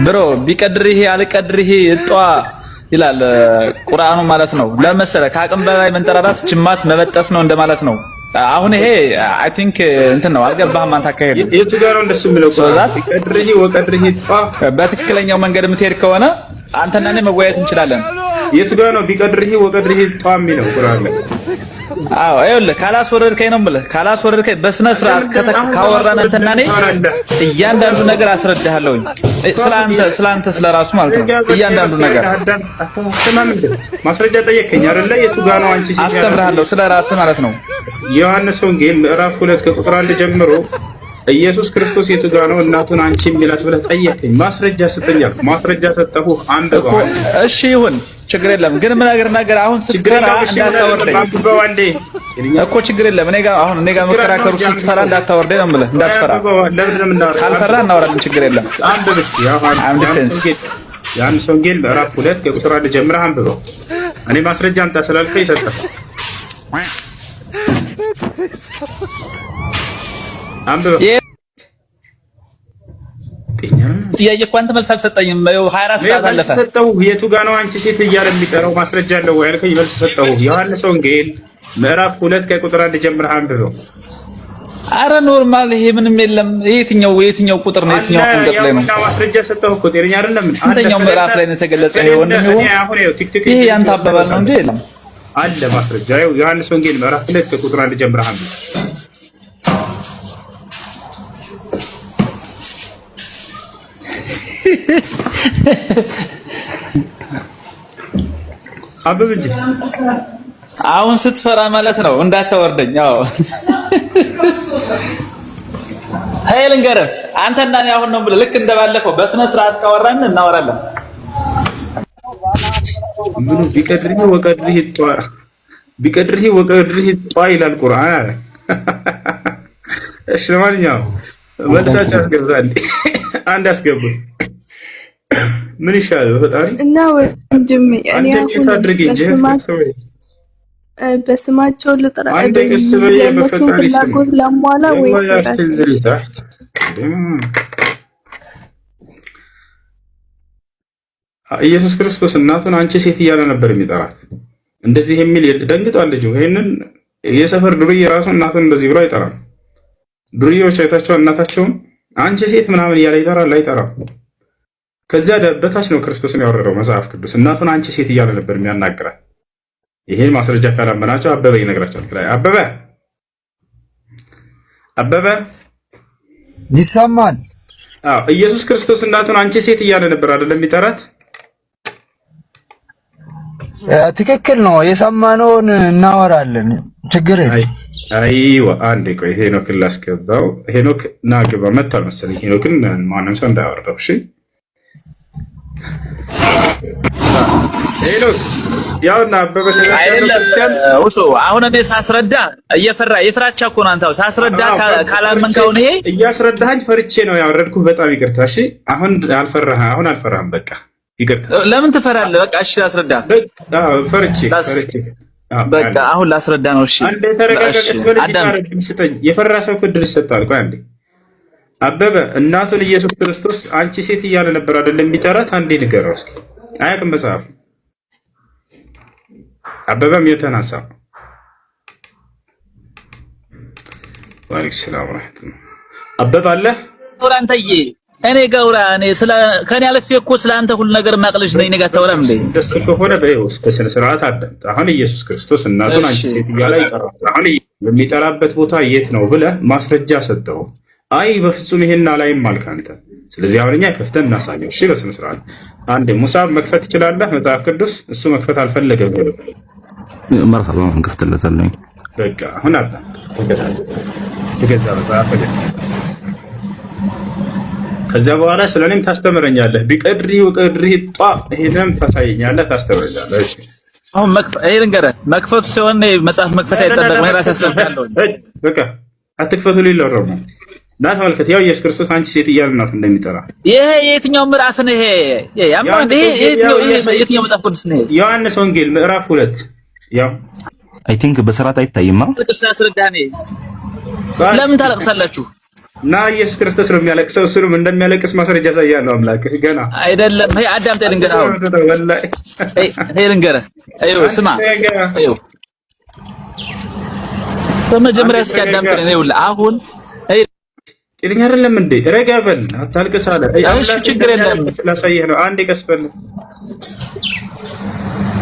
ብሮ ቢቀድርህ አልቀድርህ እጧ ይላል ቁርአኑ ማለት ነው። ለመሰለ ከአቅም በላይ መንጠራራት ጅማት መበጠስ ነው እንደማለት ነው። አሁን ይሄ አይ ቲንክ እንትን ነው አልገባህም አንተ አካሄድ የቱ ጋር ነው እንደሱ የሚለው ቢቀድርህ ወቀድርህ እጧ በትክክለኛው መንገድ የምትሄድ ከሆነ አንተና እኔ መወያየት እንችላለን። የቱ ጋር ነው ቢቀድርህ ወቀድርህ እጧ የሚለው ቁርአን ላይ? አዎ ይኸውልህ ካላስወረድከኝ ነው የምልህ። ካላስወረድከኝ በስነ ስርዓት ካወራን አንተና እኔ እያንዳንዱ ነገር አስረዳሃለሁኝ። ስላንተ ስለራሱ ማለት ነው እያንዳንዱ ነገር ማስረጃ ጠየቀኝ አይደለ? የቱ ጋር ነው አንቺ ሲያስተምር አስተምርሃለሁ ስለራስህ ማለት ነው። ዮሐንስ ወንጌል ምዕራፍ 2 ከቁጥር 1 ጀምሮ ኢየሱስ ክርስቶስ የቱ ጋር ነው እናቱን አንቺ የሚላት ብለህ ጠየቀኝ። ማስረጃ ስጠኛል። ማስረጃ ሰጠሁህ። አንበባ እሺ ይሁን ችግር የለም ግን ምን ነገር አሁን ስትፈራ እንዳታወርደኝ እኮ ችግር የለም። እኔ ጋር መከራከሩ ስትፈራ እንዳታወርደኝ ነው የምልህ። እንዳትፈራ ካልፈራ እናወራለን። ችግር የለም። ዮሐንስ ወንጌል ምዕራፍ 2 ከቁጥር 1 ጀምረህ አንብበው። እኔ ማስረጃ አምጣ ስላልከኝ ሰጠህ። አንብበው። ጥያቄ እኮ አንተ መልስ አልሰጠኝም። 24 ሰዓት አለፈ። ሰጠው የቱ ጋር ነው አንቺ ሴት እያለ የሚጠራው ማስረጃ አለው ወይ አልከኝ። መልስ ሰጠው። ዮሐንስ ወንጌል ምዕራፍ 2 ከቁጥር 1 ጀምረህ አንብበው። አረ ኖርማል ይሄ ምንም የለም። የትኛው ቁጥር ነው? የትኛው አንቀጽ ላይ ነው? ማስረጃ ሰጠው እኮ ጤነኛ አይደለም። ስንተኛው ምዕራፍ ላይ ነው የተገለጸ? ይሄ ያንተ አባባል ነው እንጂ የለም አለ ማስረጃ። ዮሐንስ ወንጌል ምዕራፍ 2 ከቁጥር 1 ጀምረህ አንብበው። አብብ እንጂ አሁን ስትፈራ ማለት ነው እንዳታወርደኝ። አዎ ኃይል እንገረህ አንተና እኔ አሁን ነው ብለህ ልክ እንደባለፈው በስነ ስርዓት ካወራን እናወራለን። ምኑ ቢቀድርህ ወቀድርህ ጧ ይላል ቁርአን። እሺ ለማንኛውም መልሳችሁ አስገባል። አንድ አስገቡ። ምን ይሻላል ፈጣሪ እና ወንድሜ እኔ በስማቸው ልጥራ የነሱ ፍላጎት ለሟላ ወይስ ኢየሱስ ክርስቶስ እናቱን አንቺ ሴት እያለ ነበር የሚጠራት። እንደዚህ የሚል ደንግጧል ልጁ። ይሄንን የሰፈር ዱርዬ ራሱ እናቱን እንደዚህ ብሎ አይጠራም። ዱርዬዎች አይታቸው እናታቸውን አንቺ ሴት ምናምን እያለ ይጠራል አይጠራም። ከዚያ በታች ነው ክርስቶስን ያወረደው መጽሐፍ ቅዱስ። እናቱን አንቺ ሴት እያለ ነበር የሚያናግራት። ይሄ ማስረጃ ካላመናቸው አበበ ይነግራቸዋል። አበበ ይሰማል? አዎ ኢየሱስ ክርስቶስ እናቱን አንቺ ሴት እያለ ነበር አይደለም የሚጠራት? ትክክል ነው። የሰማነውን እናወራለን። ችግር የለም። አይዋ አንዴ ቆይ ሄኖክን ላስገባው። ሄኖክ ና ግባ። መጥቷል መሰለኝ። ሄኖክን ማንም ሰው እንዳያወርደው እሺ። ሄኖክ ያውና አበበ እሱ አሁን እኔ ሳስረዳ የፍራቻ እኮ ነው። አንተው ሳስረዳ ካላመንከው ይሄ እያስረዳኸኝ ፈርቼ ነው ያወረድኩህ። በጣም ይቅርታ እሺ። አሁን አልፈራህም። በቃ ይቅርታ። ለምን ትፈራለህ? በቃ እሺ ላስረዳ። ፈርቼ በቃ አሁን ላስረዳ ነው። እሺ አንዴ ተረጋጋስ። የፈራ ሰው እድል ይሰጣል። ቆይ አንዴ አበበ እናቱን ኢየሱስ ክርስቶስ አንቺ ሴት እያለ ነበር አይደለም የሚጠራት? አንዴ ንገረው እስኪ። አያውቅም መጽሐፍ። አበበም የተናሳ ወአለይኩም ሰላም ወራህመቱላህ። አበበ አለ ወራንተዬ እኔ ጋውራ እኔ ከኔ አለፌ እኮ ስላንተ ሁሉ ነገር ማቅለሽ ነኝ። እኔ ጋር ታወራም እንዴ? ደስ ከሆነ በይወስ በስነ ስርዓት አዳምጥ። አሁን ኢየሱስ ክርስቶስ እናቱን አንቺ ሴት እያለ ይጠራል። አሁን የሚጠራበት ቦታ የት ነው ብለህ ማስረጃ ሰጠው። አይ በፍጹም ይሄን አላይም አልክ አንተ። ስለዚህ አሁን እኛ ከፍተን እናሳየው። እሺ በስነ ስርዓት አንዴ ሙሳብ መክፈት ትችላለህ መጽሐፍ ቅዱስ። እሱ መክፈት አልፈለገም። መርሐባ እንከፍትለታለን። በቃ አሁን አባ ተገዛ መጽሐፍ ከዚያ በኋላ ስለኔም ታስተምረኛለህ። ቢቀድሪ ወቀድሪ ጧ ይሄንም ታሳየኛለህ፣ ታስተምረኛለህ። እሺ አሁን ይሄ ልንገርህ መክፈቱ ሲሆን መጽሐፍ መክፈት አይጠበቅም። ራስ ያስረዳለሁ። በቃ አትክፈቱ ሊለው ነው። ና ተመልከት። ያው ኢየሱስ ክርስቶስ አንቺ ሴት እያለ እናት እንደሚጠራ ይሄ የትኛው ምዕራፍ ነው? ይሄ የትኛው መጽሐፍ ቅዱስ ነው? ዮሐንስ ወንጌል ምዕራፍ 2 ያው አይ ቲንክ በስርዓት አይታይማ። ቅዱስ ያስረዳኔ። ለምን ታለቅሳላችሁ? እና ኢየሱስ ክርስቶስ ነው የሚያለቅሰው። እሱንም እንደሚያለቅስ ማስረጃ ያሳያለሁ። አምላክ ገና አይደለም። ሄይ አዳምጠኝ ልንገርህ። ወላሂ ሄይ ልንገርህ። አይው ስማ፣ አይው በመጀመሪያ እስኪ አዳምጠኝ። ይኸውልህ አሁን ይልኛ አይደለም እንዴ? ረጋ በል አታልቅስ አለ። እሺ ችግር የለም ስላሳየህ ነው። አንዴ ቀስ በል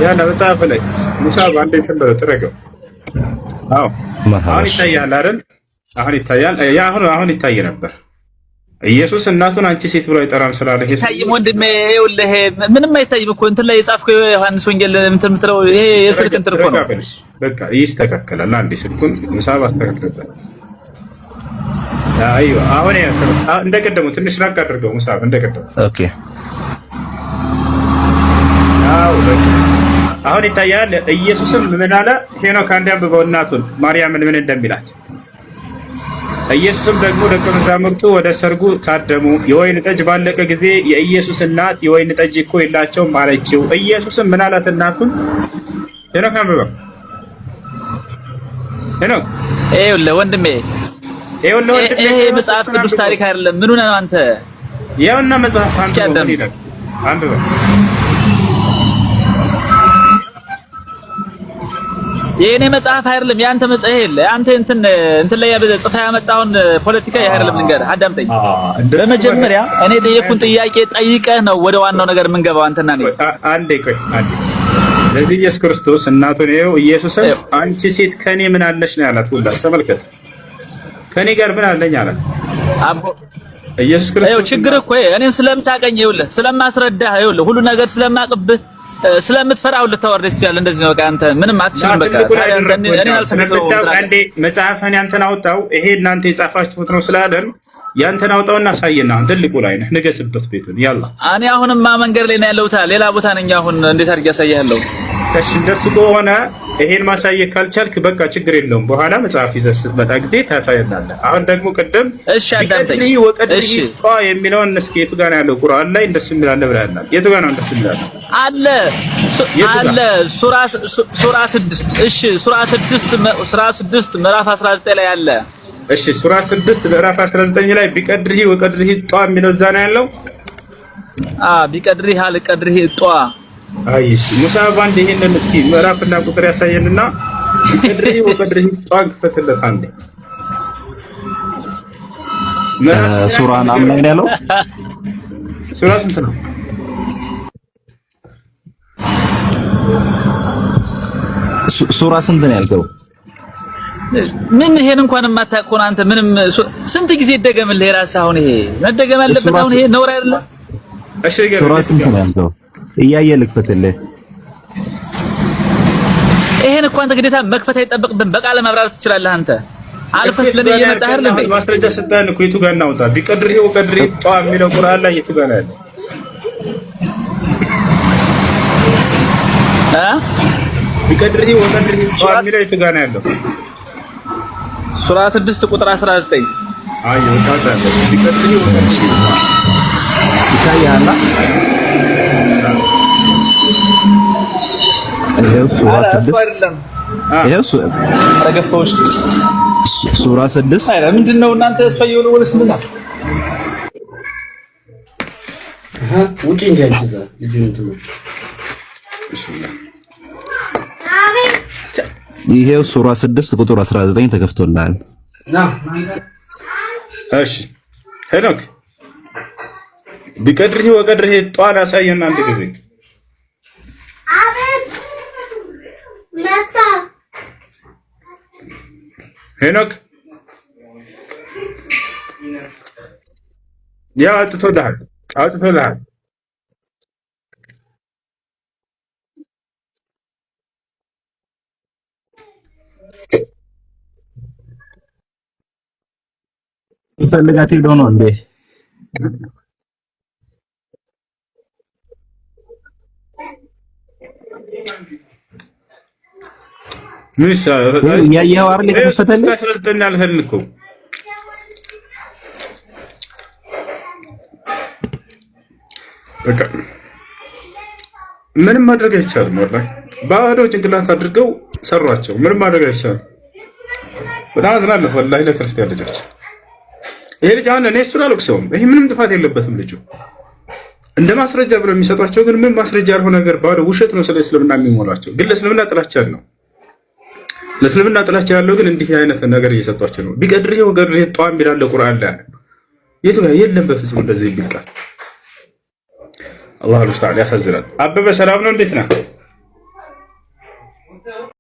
ያለ መጽሐፍ ላይ ሙሳ በአንዴ ተበረ ተረጋው። አዎ አሁን ይታያል አይደል? አሁን ይታያል። ያ አሁን ይታይ ነበር። ኢየሱስ እናቱን አንቺ ሴት ብሎ አይጠራም ስላለ ይሄ ይታይም ወንድሜ። ይኸውልህ ምንም አይታይም እኮ እንትን ላይ የጻፍከው ዮሐንስ ወንጌል እንትን የምትለው ይሄ የስልክ እንትን እኮ ነው። በቃ ይስተካከላል። አንዴ ስልኩን ሙሳ ባስተካከለ አይዮ አሁን እንደቀደሙ ትንሽ ራቅ አድርገው ሙሳ እንደቀደሙ። ኦኬ አሁን ይታያል። ኢየሱስም ምን አለ? ሄኖክ አንዴ አንብበው እናቱን ማርያምን ምን እንደሚላት። ኢየሱስም ደግሞ ደቀ መዛሙርቱ ወደ ሰርጉ ታደሙ። የወይን ጠጅ ባለቀ ጊዜ የኢየሱስ እናት የወይን ጠጅ እኮ የላቸውም አለችው። ኢየሱስም ምን አላት? እናቱን ሄኖክ አንብበው። ሄኖክ ይኸውልህ ወንድሜ ይሄ መጽሐፍ ቅዱስ ታሪክ አይደለም። ምን ሆነህ ነው አንተ? ያውና መጽሐፍ አንብበው። የኔ መጽሐፍ አይደለም ያንተ መጽሐፍ የለ አንተ እንትን ላይ ጽፈህ ያመጣውን ፖለቲካ ይሄ አይደለም። ልንገርህ አዳምጠኝ። በመጀመሪያ እኔ ጠየቅኩን ጥያቄ ጠይቀህ ነው ወደ ዋናው ነገር የምንገባው አንተና እኔ። አንዴ ቆይ አንዴ። ለዚህ ኢየሱስ ክርስቶስ እናቱን ይኸው ኢየሱስም አንቺ ሴት ከኔ ምን አለሽ ነው ያላት። ሁላ ተመልከት። ከኔ ጋር ምን አለኝ አላት አቦ ኢየሱስ ክርስቶስ። ይኸው ችግር እኮ እኔን ስለምታቀኝ ይኸውልህ ስለማስረዳህ ይኸውልህ ሁሉ ነገር ስለማቅብህ ስለምትፈራው ልታወርድ ይችላል። እንደዚህ ነው በቃ አንተ ምንም አትችልም። በቃ ታዲያ እኔ አልፈነሰው አንዴ መጽሐፍን ያንተን አውጣው። ይሄ እናንተ የጻፋችሁት ነው ስላለን ያንተን አውጣውና አሳየና ትልቁ ላይ ነህ ንገስበት ቤቱን ያላ። እኔ አሁንማ መንገድ ላይ ነው ያለሁት ሌላ ቦታ ነኝ። አሁን እንዴት አድርጌ ያሳያለሁ? እሺ እንደሱ ከሆነ ይሄን ማሳየት ካልቻልክ በቃ ችግር የለውም። በኋላ መጽሐፍ ይዘህ ስትመጣ ጊዜ ታሳየናለህ። አሁን ደግሞ ቅድም እሺ አዳምጠኝ። እሺ የሚለውን እስኪ የቱ ጋር ነው ያለው? ቁርአን ላይ እንደሱ የሚላል ብለናል። የቱ ጋር ነው እንደሱ የሚላል? አለ ሱራ 6 እሺ ሱራ 6 ምዕራፍ 19 ላይ አለ። እሺ ሱራ 6 ምዕራፍ 19 ላይ ቢቀድርህ ወቀድርህ ጧ የሚለው እዛ ነው ያለው። ቢቀድርህ አልቀድርህ ጧ። አይሽ ሙሳ ባንድ ይሄንን እስኪ ምዕራፍና ቁጥር ያሳየንና ቢቀድርህ ወቀድርህ ጧ ክፈትለት አንዴ። ሱራን አምና ያለው ሱራ ስንት ነው? ሱራ ስንት ነው ያልከው? ምን ይሄን እንኳን የማታውቅ ከሆነ አንተ ምንም ስንት ጊዜ ይደገምልህ የራስህ። አሁን ይሄ መደገም ያለበት አሁን ይሄ ነውር አይደለም። እሺ ሱራ ስንት ነው ያልከው? እያየህ ልክፈትልህ። ይሄን እኮ አንተ ግዴታ መክፈት አይጠበቅብህም። በቃለ ማብራራት ትችላለህ አንተ። አልፈስ ለኔ እየመጣህ አይደል እንዴ? ማስረጃ ሰጣን እኮ የቱ ጋር እናውጣ? ቢቀድርህ ወቀድርህ ጧ የሚለው ቁርአን ላይ የቱ ጋር ነው ያለው? ቢቀድርህ ወቀድርህ ጧ የሚለው የቱ ጋር ነው ያለው? ሱራ 6 ቁጥር 19 አይ ወጣታ ቢቀድርህ ወቀድርህ ይታያልና ይሄው ሱራ 6 ይሄው ሱራ 6 አይ ምንድነው እናንተ እስፈየው ነው ወለስ ምን ውጪ እንጂ አንቺ ልጅ እንትኑ ይሄው ሱራ 6 ቁጥር 19 ተከፍቶልሃል። እሺ ሄኖክ ቢቀድርህ ወቀድርህ ጧን አሳየና አንድ ጊዜ አቤት መጣ ሄኖክ ያ አጥቶልሃል። ይፈልጋት ሄዶ ነው እንዴ? ምንሽ ያየው አይደል የተከፈተልህ? 19 አልሄድን እኮ በቃ ምንም ማድረግ አይቻልም። ወላሂ ባዶ ጭንቅላት አድርገው ሰሯቸው። ምንም ማድረግ አይቻልም። በጣም አዝናለሁ ወላሂ ለክርስቲያን ልጆች። ይሄ ልጅ አሁን እኔ እሱን አልወቅሰውም። ይሄ ምንም ጥፋት የለበትም ልጁ። እንደ ማስረጃ ብለው የሚሰጧቸው ግን ምን ማስረጃ ያልሆነ ነገር ባዶ ውሸት ነው ስለ እስልምና የሚሞላቸው። ግን ለእስልምና ጥላቻ ነው። ለእስልምና ጥላቻ ያለው ግን እንዲህ አይነት ነገር እየሰጧቸው ነው። ቢቀድር ወገር ጧም ይላል ቁርአን ላይ የቱ ጋር የለም በፍጹም እንደዚህ ይልቃል። አላህ ሱብሓነሁ ወተዓላ ያፈዝራል። አበበ ሰላም ነው፣ እንዴት ነህ?